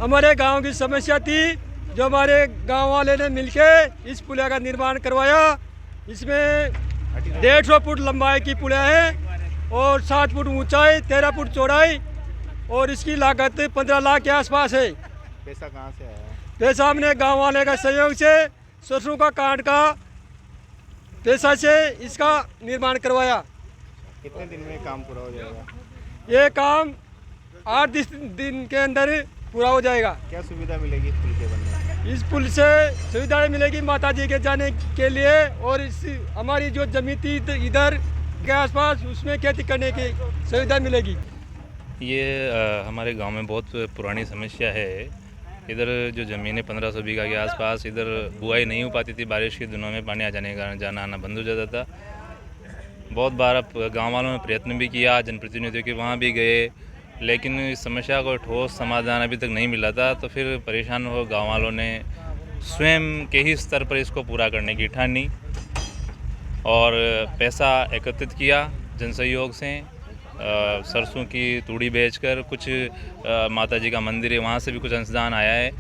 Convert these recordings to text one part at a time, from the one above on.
हमारे गांव की समस्या थी, जो हमारे गांव वाले ने मिलके इस पुलिया का निर्माण करवाया। इसमें 150 फुट लंबाई की पुलिया है और 60 फुट ऊंचाई, 13 फुट चौड़ाई और इसकी लागत 15 लाख के आसपास है। पैसा कहाँ से आया? पैसा हमने गांव वाले का सहयोग से, सरसों का काट का पैसा से इसका निर्माण करवाया। कितने दिन में काम पूरा हो जाएगा? ये काम 8 दिन के अंदर पूरा हो जाएगा। क्या सुविधा मिलेगी इस पुल के बनने? इस पुल से सुविधाएं मिलेगी माता जी के जाने के लिए, और इस हमारी जो जमीन थी इधर के आसपास उसमें खेती करने की सुविधा मिलेगी। ये हमारे गांव में बहुत पुरानी समस्या है। इधर जो ज़मीन है 1500 बीघा के आसपास, इधर बुआई नहीं हो पाती थी। बारिश के दिनों में पानी आ जाने के कारण जाना आना बंद हो जाता था। बहुत बार गांव वालों ने प्रयत्न भी किया, जनप्रतिनिधियों के वहाँ भी गए, लेकिन इस समस्या को ठोस समाधान अभी तक नहीं मिला था। तो फिर परेशान हो गाँव वालों ने स्वयं के ही स्तर पर इसको पूरा करने की ठानी और पैसा एकत्रित किया जन सहयोग से। सरसों की तूड़ी बेचकर कुछ माता जी का मंदिर है, वहाँ से भी कुछ अंशदान आया है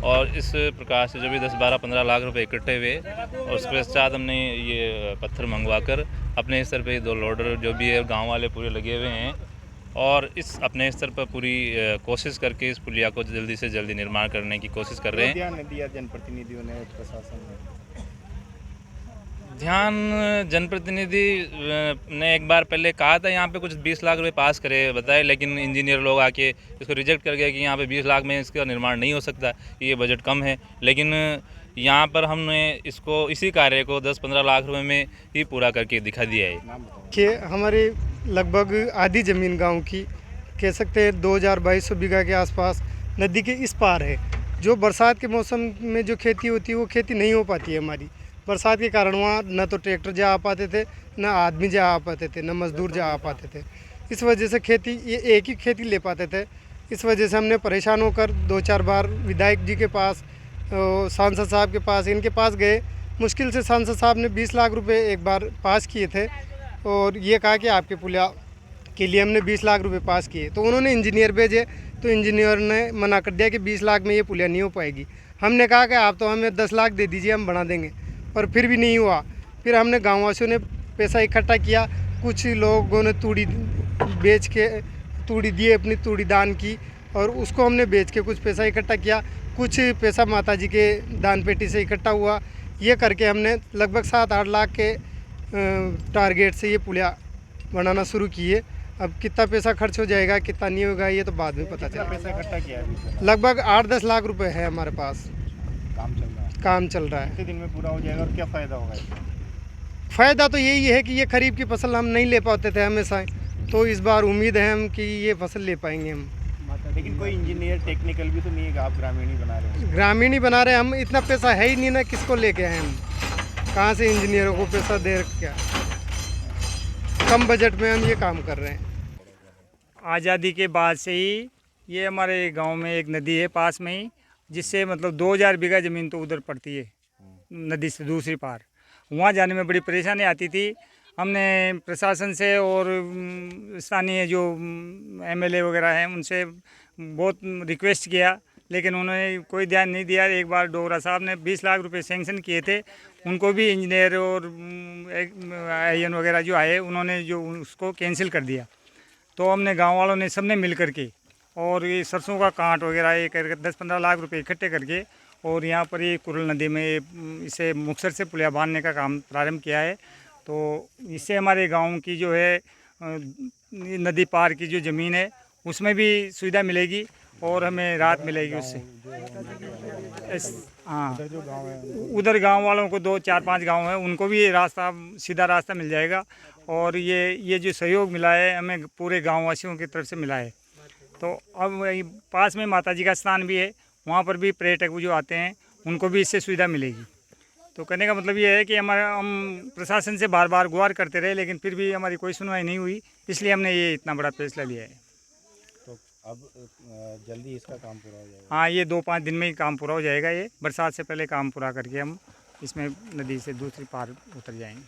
और इस प्रकार से जो भी 10-12-15 लाख रुपए इकट्ठे हुए और उसके पश्चात हमने ये पत्थर मंगवाकर अपने स्तर पे 2 लोडर जो भी है गांव वाले पूरे लगे हुए हैं और इस अपने स्तर पर पूरी कोशिश करके इस पुलिया को जल्दी से जल्दी निर्माण करने की कोशिश कर रहे हैं। ध्यान दिया जनप्रतिनिधियों ने, प्रशासन ने? ध्यान जनप्रतिनिधि ने एक बार पहले कहा था यहाँ पे कुछ 20 लाख रुपए पास करे बताए, लेकिन इंजीनियर लोग आके इसको रिजेक्ट कर गए कि यहाँ पे 20 लाख में इसका निर्माण नहीं हो सकता, ये बजट कम है। लेकिन यहाँ पर हमने इसको इसी कार्य को 10-15 लाख रुपए में ही पूरा करके दिखा दिया है। कि हमारी लगभग आधी ज़मीन गांव की कह सकते हैं 2200 बीघा के आसपास नदी के इस पार है। जो बरसात के मौसम में जो खेती होती है वो खेती नहीं हो पाती है हमारी। बरसात के कारण वहाँ न तो ट्रैक्टर जा आ पाते थे, न आदमी जा आ पाते थे, न मज़दूर जा आ पाते थे। इस वजह से खेती ये एक ही खेती ले पाते थे। इस वजह से हमने परेशान होकर 2-4 बार विधायक जी के पास, सांसद साहब के पास, इनके पास गए। मुश्किल से सांसद साहब ने 20 लाख रुपए एक बार पास किए थे और ये कहा कि आपके पुलिया के लिए हमने 20 लाख रुपए पास किए। तो उन्होंने इंजीनियर भेजे, तो इंजीनियर ने मना कर दिया कि 20 लाख में ये पुलिया नहीं हो पाएगी। हमने कहा कि आप तो हमें 10 लाख दे दीजिए, हम बना देंगे, पर फिर भी नहीं हुआ। फिर हमने गाँववासियों ने पैसा इकट्ठा किया, कुछ लोगों ने तूड़ी बेच के तूड़ी दी, अपनी तूड़ी दान की और उसको हमने बेच के कुछ पैसा इकट्ठा किया। कुछ पैसा माता जी के दान पेटी से इकट्ठा हुआ। ये करके हमने लगभग 7-8 लाख के टारगेट से ये पुलिया बनाना शुरू किए। अब कितना पैसा खर्च हो जाएगा, कितना नहीं होगा, ये तो बाद में पता चलेगा। पैसा इकट्ठा किया है? लगभग 8-10 लाख रुपए है हमारे पास। काम चल रहा है? काम चल रहा है। कितने दिन में पूरा हो जाएगा और क्या फ़ायदा होगा इसका? फ़ायदा तो यही है कि ये खरीफ की फसल हम नहीं ले पाते थे हमेशा, तो इस बार उम्मीद है हम कि ये फसल ले पाएंगे हम। लेकिन कोई इंजीनियर टेक्निकल भी तो नहीं है कि आप ग्रामीण ही बना रहे हैं? ग्रामीण ही बना रहे हैं हम, इतना पैसा है ही नहीं ना, किसको लेके आए हम, कहाँ से इंजीनियरों को पैसा दे क्या। कम बजट में हम ये काम कर रहे हैं। आज़ादी के बाद से ही ये हमारे गांव में एक नदी है पास में ही, जिससे मतलब 2000 बीघा ज़मीन तो उधर पड़ती है नदी से दूसरी पार। वहाँ जाने में बड़ी परेशानी आती थी। हमने प्रशासन से और स्थानीय जो एमएलए वगैरह हैं उनसे बहुत रिक्वेस्ट किया, लेकिन उन्होंने कोई ध्यान नहीं दिया। एक बार डोगरा साहब ने 20 लाख रुपए सैंक्शन किए थे, उनको भी इंजीनियर और आईएन वगैरह जो आए उन्होंने जो उसको कैंसिल कर दिया। तो हमने गांव वालों ने सबने मिल करके और ये सरसों का कांट वगैरह ये करके 10-15 लाख रुपए इकट्ठे करके और यहाँ पर ये कुरल नदी में इसे मुक्तसर से पुलिया बांधने का काम प्रारंभ किया है। तो इससे हमारे गांव की जो है नदी पार की जो ज़मीन है उसमें भी सुविधा मिलेगी और हमें राहत मिलेगी उससे। हाँ, उधर गांव वालों को 2-4-5 गांव हैं उनको भी रास्ता, सीधा रास्ता मिल जाएगा। और ये जो सहयोग मिला है हमें पूरे गाँव वासियों की तरफ से मिला है। तो अब पास में माता जी का स्थान भी है, वहाँ पर भी पर्यटक जो आते हैं उनको भी इससे सुविधा मिलेगी। तो कहने का मतलब ये है कि हम प्रशासन से बार बार गुहार करते रहे, लेकिन फिर भी हमारी कोई सुनवाई नहीं हुई, इसलिए हमने ये इतना बड़ा फैसला लिया है। तो अब जल्दी इसका काम पूरा हो जाएगा? हाँ, ये 2-5 दिन में ही काम पूरा हो जाएगा। ये बरसात से पहले काम पूरा करके हम इसमें नदी से दूसरी पार उतर जाएंगे।